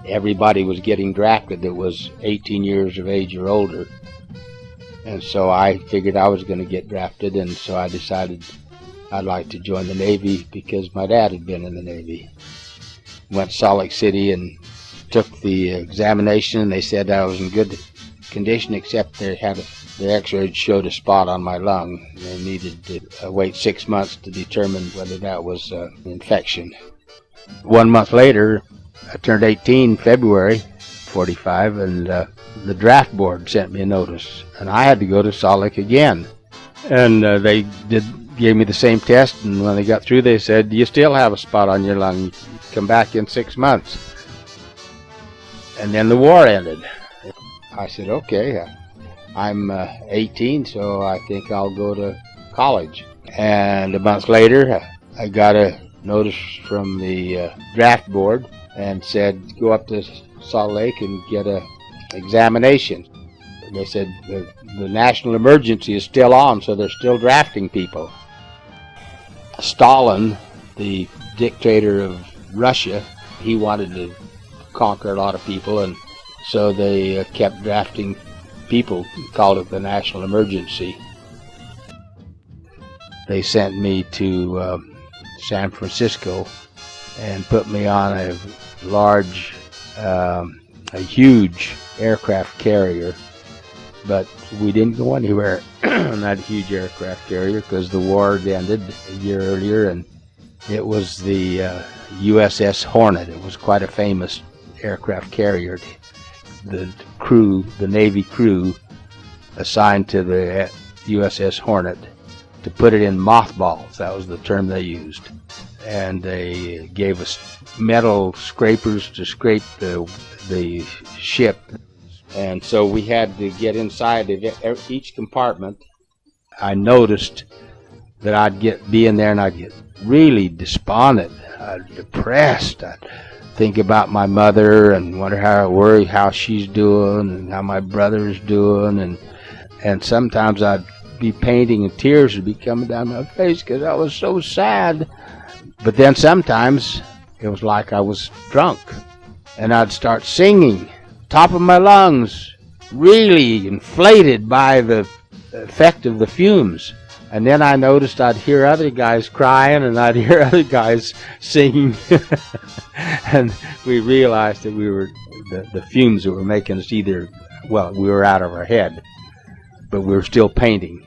everybody was getting drafted that was 18 years of age or older. And so I figured I was going to get drafted, and so I decided I'd like to join the Navy because my dad had been in the Navy. Went to Salt Lake City and took the examination, and they said I was in good condition, except they had the x-ray showed a spot on my lung. They needed to wait 6 months to determine whether that was an infection. 1 month later, I turned 18 February 45, and the draft board sent me a notice, and I had to go to Salt Lake again. And they gave me the same test, and when they got through, they said, "You still have a spot on your lung. You come back in 6 months." And then the war ended. I said, "Okay, I'm 18, so I think I'll go to college." And a month later, I got a notice from the draft board and said, "Go up to Salt Lake and get an examination." And they said the national emergency is still on, so they're still drafting people. Stalin, the dictator of Russia, he wanted to conquer a lot of people, and so they kept drafting people, called it the national emergency. They sent me to San Francisco and put me on a large, a huge aircraft carrier, but we didn't go anywhere on that huge aircraft carrier because the war had ended a year earlier, and it was the USS Hornet. It was quite a famous aircraft carrier. The crew, the Navy crew, assigned to the USS Hornet to put it in mothballs. That was the term they used. And they gave us metal scrapers to scrape the ship. And so we had to get inside of each compartment. I noticed that I'd be in there and I'd get really despondent, depressed. I'd think about my mother and worry how she's doing and how my brother's doing, and sometimes I'd be painting and tears would be coming down my face because I was so sad. But then sometimes it was like I was drunk, and I'd start singing, top of my lungs, really inflated by the effect of the fumes. And then I noticed I'd hear other guys crying, and I'd hear other guys singing. And we realized that the fumes that were making us we were out of our head, but we were still painting.